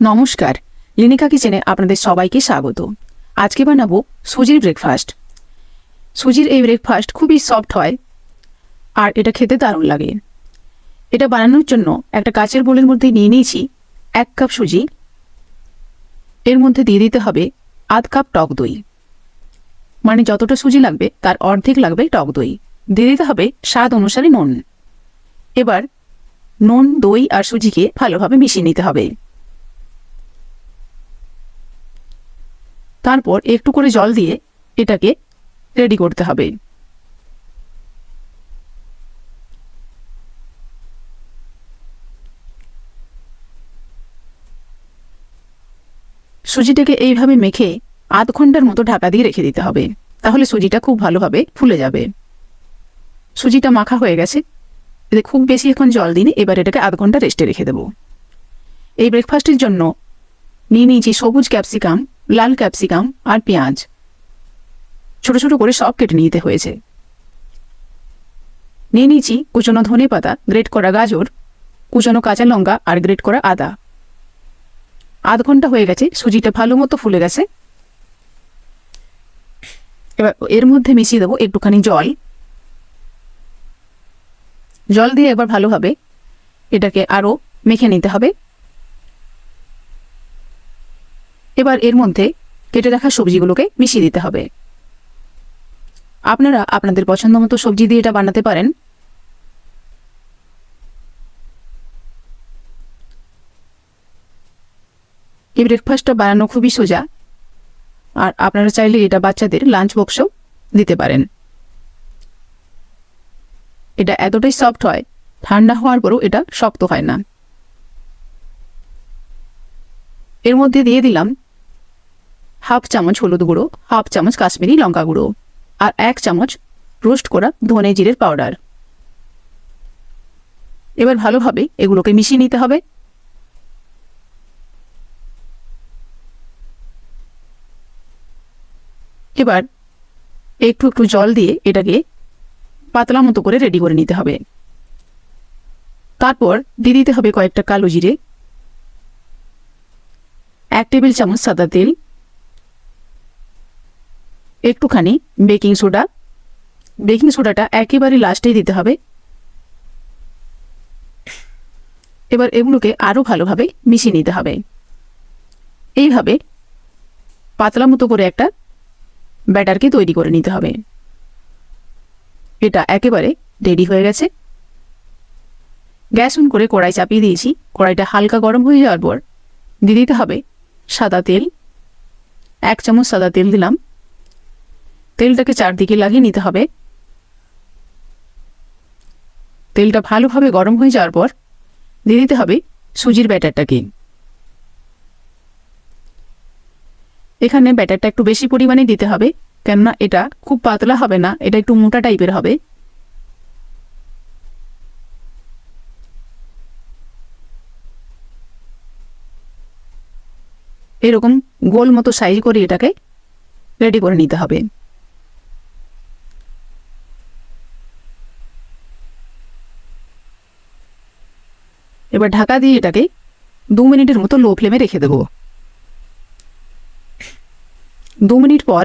নমস্কার, লিনিকা কিচেনে আপনাদের সবাইকে স্বাগত। আজকে বানাবো সুজির ব্রেকফাস্ট। সুজির এই ব্রেকফাস্ট খুবই সফট হয় আর এটা খেতে দারুণ লাগে। এটা বানানোর জন্য একটা কাচের বোলের মধ্যে নিয়ে নিয়েছি 1 কাপ সুজি। এর মধ্যে দিয়ে দিতে হবে আধ কাপ টক দই, মানে যতটা সুজি লাগবে তার অর্ধেক লাগবে টক দই। দিয়ে দিতে হবে স্বাদ অনুসারে নুন। এবার নুন, দই আর সুজিকে ভালোভাবে মিশিয়ে নিতে হবে। তারপর একটু করে জল দিয়ে এটাকে রেডি করতে হবে। সুজিটাকে এইভাবে মেখে আধ ঘন্টার মতো ঢাকা দিয়ে রেখে দিতে হবে, তাহলে সুজিটা খুব ভালোভাবে ফুলে যাবে। সুজিটা মাখা হয়ে গেছে, এতে খুব বেশি এখন জল দিন। এবার এটাকে আধ ঘন্টা রেস্টে রেখে দেব। এই ব্রেকফাস্টের জন্য নিয়ে নিয়েছি সবুজ ক্যাপসিকাম, লাল ক্যাপসিকাম আর পেঁয়াজ। ছোট ছোট করে সব কেটে নিতে হয়েছে। নিয়ে নিয়েছি কুচনো ধনে পাতা, গ্রেট করা গাজর, কুচনো কাঁচা লঙ্কা আর গ্রেট করা আদা। আধ ঘন্টা হয়ে গেছে, সুজিটা ভালো মতো ফুলে গেছে। এবার এর মধ্যে মিশিয়ে দেবো একটুখানি জল। জল দিয়ে এবার ভালোভাবে এটাকে আরও মেখে নিতে হবে। এবার এর মধ্যে কেটে রাখা সবজিগুলোকে মিশিয়ে দিতে হবে। আপনারা আপনাদের পছন্দ মতো সবজি দিয়ে এটা বানাতে পারেন। এই ব্রেকফাস্টটা বানানো খুবই সোজা, আর আপনারা চাইলে এটা বাচ্চাদের লাঞ্চ বক্সেও দিতে পারেন। এটা এতটাই সফট হয়, ঠান্ডা হওয়ার পরও এটা শক্ত হয় না। এর মধ্যে দিয়ে দিলাম হাফ চামচ হলুদ গুঁড়ো, হাফ চামচ কাশ্মীরি লঙ্কা গুঁড়ো আর 1 চামচ রোস্ট করা ধনে জিরের পাউডার। এবার ভালোভাবে এগুলোকে মিশিয়ে নিতে হবে। এবার একটু একটু জল দিয়ে এটাকে পাতলা মতো করে রেডি করে নিতে হবে। তারপর দিয়ে দিতে হবে কয়েকটা কালো জিরে, 1 টেবিল চামচ সাদা তেল, একটুখানি বেকিং সোডা। বেকিং সোডাটা একেবারে লাস্টেই দিতে হবে। এবার এগুলোকে আরও ভালোভাবে মিশিয়ে নিতে হবে। এইভাবে পাতলা মতো করে একটা ব্যাটারকে তৈরি করে নিতে হবে। এটা একেবারে রেডি হয়ে গেছে। গ্যাস অন করে কড়াই চাপিয়ে দিয়েছি। কড়াইটা হালকা গরম হয়ে যাওয়ার পর দিয়ে দিতে হবে সাদা তেল। 1 চামচ সাদা তেল দিলাম। তেলটাকে চারদিকে লাগিয়ে নিতে হবে। তেলটা ভালোভাবে গরম হয়ে যাওয়ার পর দিয়ে দিতে হবে সুজির ব্যাটারটাকে। এখানে ব্যাটারটা একটু বেশি পরিমাণে দিতে হবে, কেননা এটা খুব পাতলা হবে না, এটা একটু মোটা টাইপের হবে। এরকম গোল মতো সাইজ করে এটাকে রেডি করে নিতে হবে। এবার ঢাকা দিয়ে এটাকে 2 মিনিটের মতো লো ফ্লেমে রেখে দেব। 2 মিনিট পর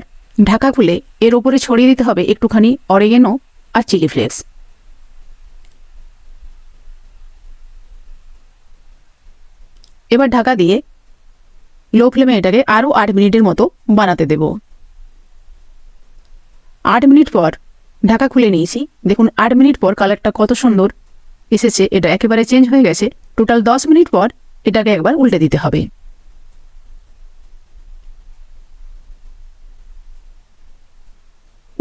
ঢাকা খুলে এর ওপরে ছড়িয়ে দিতে হবে একটুখানি অরিগেনো আর চিলি ফ্লেক্স। এবার ঢাকা দিয়ে লো ফ্লেমে এটাকে আরও 8 মিনিটের মতো বানাতে দেব। 8 মিনিট পর ঢাকা খুলে নিয়েছি। দেখুন 8 মিনিট পর কালারটা কত সুন্দর এসেছে, এটা একেবারে চেঞ্জ হয়ে গেছে। টোটাল 10 মিনিট পর এটাকে একবার উল্টে দিতে হবে।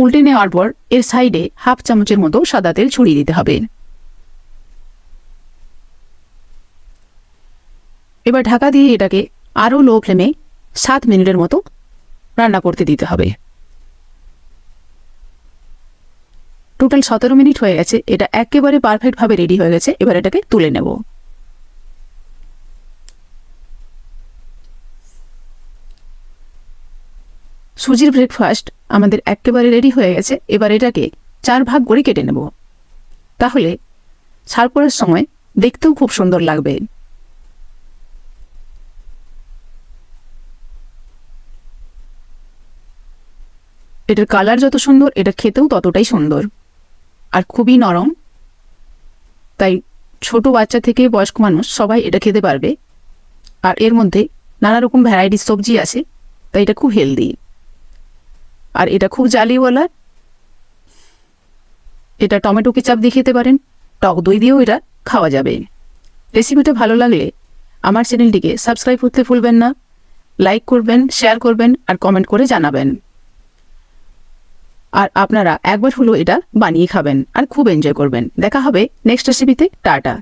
উল্টে নেওয়ার পর এর সাইডে হাফ চামচের মতো সাদা তেল ছড়িয়ে দিতে হবে। এবার ঢাকা দিয়ে এটাকে আরও লো ফ্লেমে 7 মিনিটের মতো রান্না করতে দিতে হবে। টোটাল 17 মিনিট হয়ে গেছে। এটা একেবারে পারফেক্টভাবে রেডি হয়ে গেছে। এবার এটাকে তুলে নেব। সুজির ব্রেকফাস্ট আমাদের একেবারে রেডি হয়ে গেছে। এবার এটাকে 4 ভাগ করে কেটে নেব, তাহলে সার্ভ করার সময় দেখতেও খুব সুন্দর লাগবে। এটার কালার যত সুন্দর, এটা খেতেও ততটাই সুন্দর আর খুবই নরম। তাই ছোট বাচ্চা থেকে বয়স্ক মানুষ সবাই এটা খেতে পারবে। আর এর মধ্যে নানা রকম ভ্যারাইটিস সবজি আছে, তাই এটা খুব হেলদি। আর এটা খুব জালিওয়ালা। এটা টমেটো কেচাপ দিয়ে খেতে পারেন, টক দই দিয়েও এটা খাওয়া যাবে। রেসিপিটা ভালো লাগলে আমার চ্যানেলটিকে সাবস্ক্রাইব করতে ভুলবেন না। লাইক করবেন, শেয়ার করবেন আর কমেন্ট করে জানাবেন। আর আপনারা একবার হলেও এটা বানিয়ে খাবেন আর খুব এনজয় করবেন। দেখা হবে নেক্সট রেসিপিতে। টাটা।